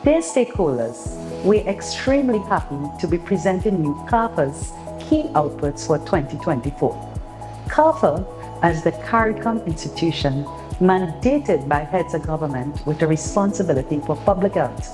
Dear stakeholders, we're extremely happy to be presenting you CARPA's key outputs for 2024. CARPA, as the CARICOM institution mandated by heads of government with a responsibility for public health,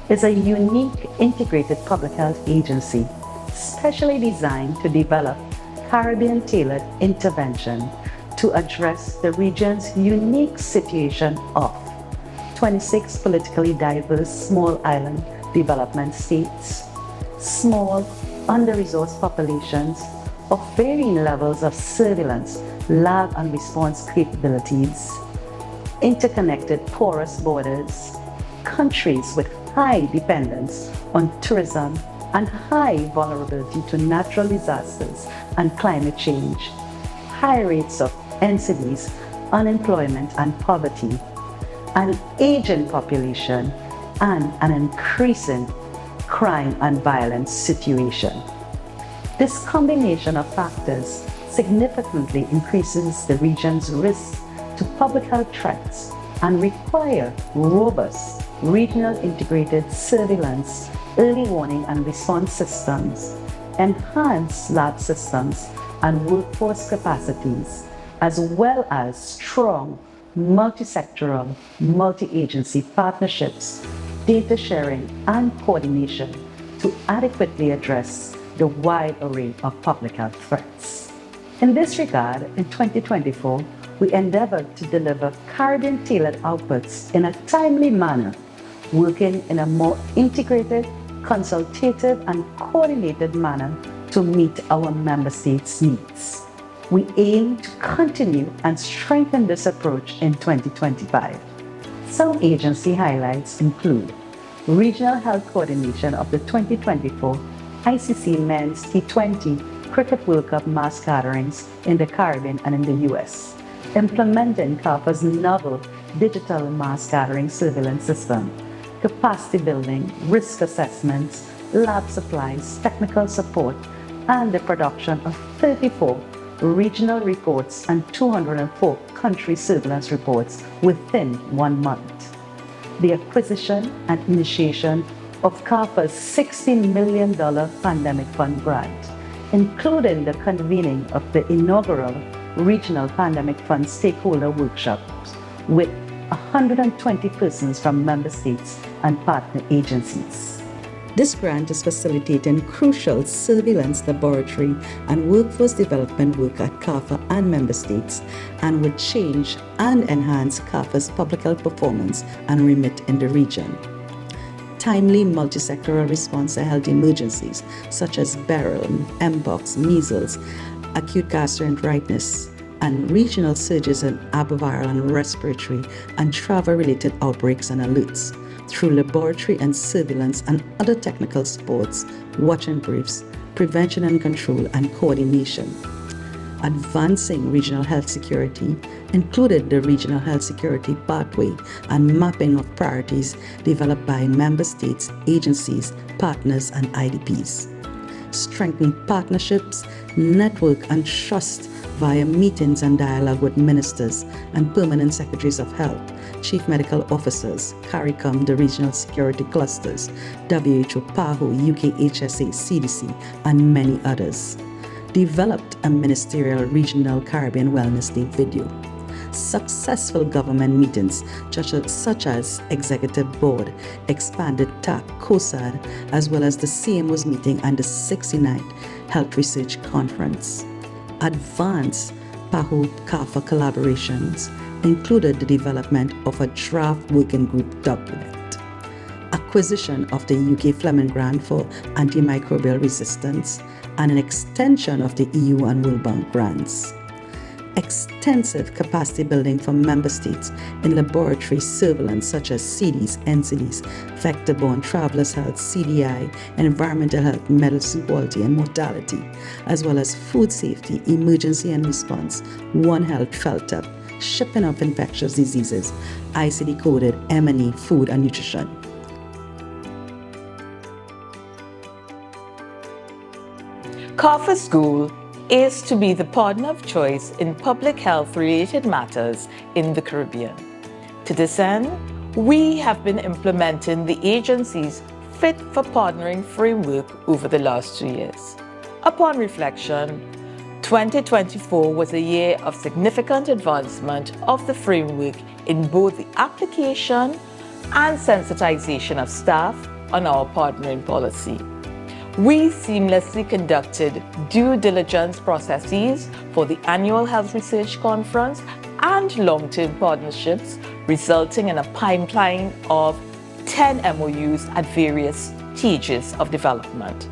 is a unique integrated public health agency specially designed to develop Caribbean-tailored intervention to address the region's unique situation of 26 politically diverse small island development states, small, under-resourced populations of varying levels of surveillance, lab and response capabilities, interconnected porous borders, countries with high dependence on tourism and high vulnerability to natural disasters and climate change, high rates of NCDs, unemployment and poverty, an aging population, and an increasing crime and violence situation. This combination of factors significantly increases the region's risk to public health threats and require robust regional integrated surveillance, early warning and response systems, enhanced lab systems and workforce capacities, as well as strong multi-sectoral, multi-agency partnerships, data sharing and coordination to adequately address the wide array of public health threats. In this regard, in 2024, we endeavored to deliver Caribbean-tailored outputs in a timely manner, working in a more integrated, consultative and coordinated manner to meet our member states' needs. We aim to continue and strengthen this approach in 2025. Some agency highlights include regional health coordination of the 2024 ICC Men's T20 Cricket World Cup mass gatherings in the Caribbean and in the US, implementing CARPA's novel digital mass gathering surveillance system, capacity building, risk assessments, lab supplies, technical support, and the production of 34 regional reports and 204 country surveillance reports within 1 month. The acquisition and initiation of CARPA's $60 million pandemic fund grant, including the convening of the inaugural Regional Pandemic Fund stakeholder workshops with 120 persons from member states and partner agencies. This grant is facilitating crucial surveillance laboratory and workforce development work at CARPA and member states, and will change and enhance CARPA's public health performance and remit in the region. Timely multi-sectoral response to health emergencies such as beryl, mpox, measles, acute gastroenteritis, and regional surges in arboviral and respiratory and travel-related outbreaks and alerts through laboratory and surveillance and other technical supports, watch and briefs, prevention and control, and coordination. Advancing regional health security included the Regional Health Security Pathway and mapping of priorities developed by member states, agencies, partners, and IDPs. Strengthen partnerships, network, and trust via meetings and dialogue with ministers and permanent secretaries of health, chief medical officers, CARICOM, the regional security clusters, WHO, PAHO, UK HSA, CDC, and many others. Developed a ministerial regional Caribbean Wellness Day video. Successful government meetings such as Executive Board, Expanded TAC, COSAD, as well as the CMO's meeting and the 69th Health Research Conference. Advanced PAHO-CARPA collaborations included the development of a draft working group document, acquisition of the UK Fleming Grant for antimicrobial resistance, and an extension of the EU and World Bank grants. Extensive capacity building for member states in laboratory surveillance such as CDs, NCDs, vector-borne, travelers' health, CDI, environmental health, medicine quality and mortality, as well as food safety, emergency and response, One Health, FELTUP, shipping of infectious diseases, ICD-coded M&E, food and nutrition. CARPA School is to be the partner of choice in public health-related matters in the Caribbean. To this end, We have been implementing the agency's Fit for Partnering framework over the last 2 years. Upon reflection, 2024 was a year of significant advancement of the framework in both the application and sensitization of staff on our partnering policy. We seamlessly conducted due diligence processes for the annual Health Research Conference and long-term partnerships, resulting in a pipeline of 10 MOUs at various stages of development.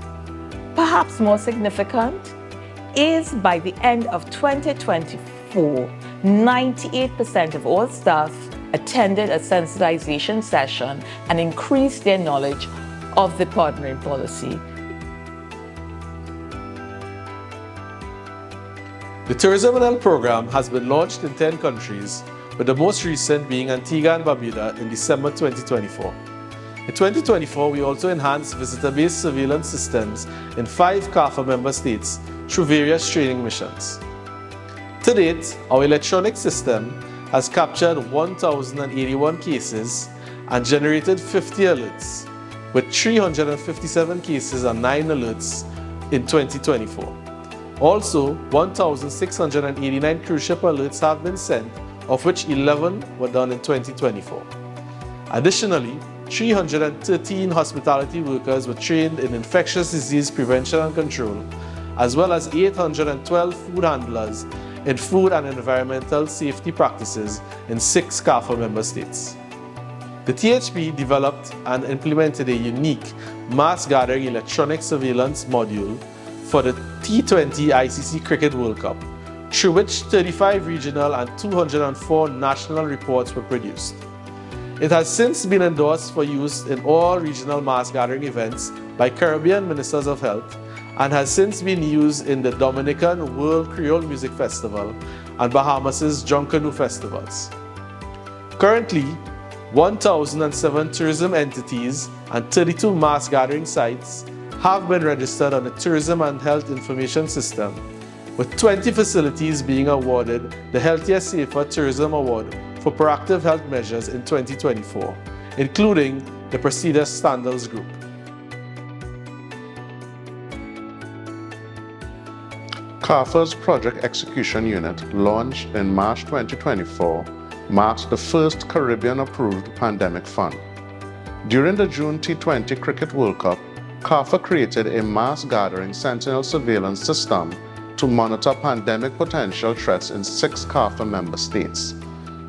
Perhaps more significant is by the end of 2024, 98% of all staff attended a sensitization session and increased their knowledge of the partnering policy. The Tourism and Health program has been launched in 10 countries, with the most recent being Antigua and Barbuda in December 2024. In 2024, we also enhanced visitor-based surveillance systems in 5 CARPHA member states through various training missions. To date, our electronic system has captured 1,081 cases and generated 50 alerts, with 357 cases and 9 alerts in 2024. Also, 1,689 cruise ship alerts have been sent, of which 11 were done in 2024. Additionally, 313 hospitality workers were trained in infectious disease prevention and control, as well as 812 food handlers in food and environmental safety practices in 6 CARPHA member states. The THP developed and implemented a unique mass gathering electronic surveillance module for the T20 ICC Cricket World Cup, through which 35 regional and 204 national reports were produced. It has since been endorsed for use in all regional mass gathering events by Caribbean Ministers of Health and has since been used in the Dominican World Creole Music Festival and Bahamas' Junkanoo festivals. Currently, 1,007 tourism entities and 32 mass gathering sites have been registered on the Tourism and Health Information System, with 20 facilities being awarded the Healthier Safer Tourism Award for proactive health measures in 2024, including the Prestigious Standards Group. CARPHA's Project Execution Unit, launched in March 2024, marks the first Caribbean-approved pandemic fund. During the June T20 Cricket World Cup, CARPHA created a mass gathering sentinel surveillance system to monitor pandemic potential threats in 6 CARPHA member states.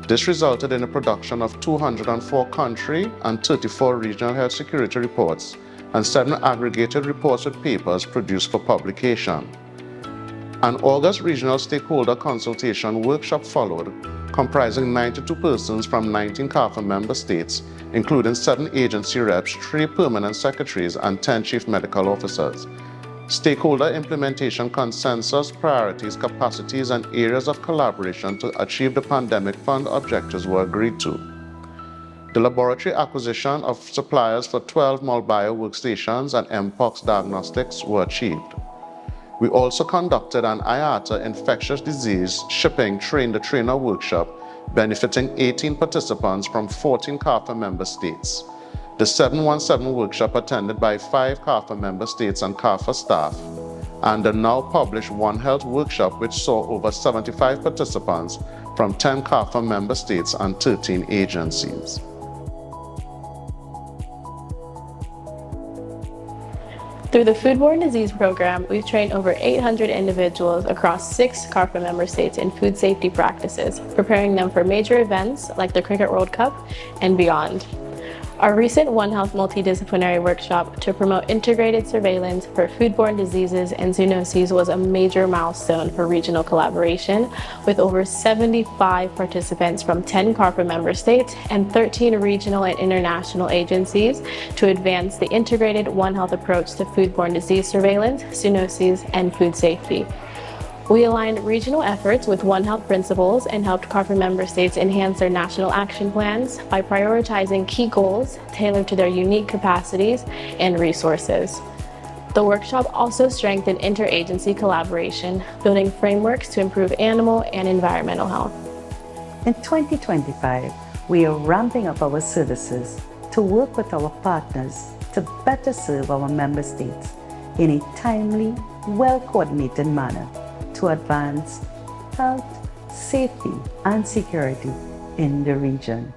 This resulted in the production of 204 country and 34 regional health security reports and 7 aggregated reports with papers produced for publication. An August regional stakeholder consultation workshop followed, comprising 92 persons from 19 CARPHA member states, including 7 agency reps, 3 permanent secretaries, and 10 chief medical officers. Stakeholder implementation consensus, priorities, capacities, and areas of collaboration to achieve the pandemic fund objectives were agreed to. The laboratory acquisition of suppliers for 12 MolBio workstations and Mpox diagnostics were achieved. We also conducted an IATA infectious disease shipping train-the-trainer workshop benefiting 18 participants from 14 CARPHA member states. The 717 workshop attended by 5 CARPHA member states and CARPHA staff, and the now published One Health workshop, which saw over 75 participants from 10 CARPHA member states and 13 agencies. Through the Foodborne Disease Program, we've trained over 800 individuals across 6 CARPHA member states in food safety practices, preparing them for major events like the Cricket World Cup and beyond. Our recent One Health multidisciplinary workshop to promote integrated surveillance for foodborne diseases and zoonoses was a major milestone for regional collaboration, with over 75 participants from 10 CARPHA member states and 13 regional and international agencies to advance the integrated One Health approach to foodborne disease surveillance, zoonoses, and food safety. We aligned regional efforts with One Health principles and helped CARPHA member states enhance their national action plans by prioritizing key goals tailored to their unique capacities and resources. The workshop also strengthened interagency collaboration, building frameworks to improve animal and environmental health. In 2025, we are ramping up our services to work with our partners to better serve our member states in a timely, well-coordinated manner to advance health, safety, and security in the region.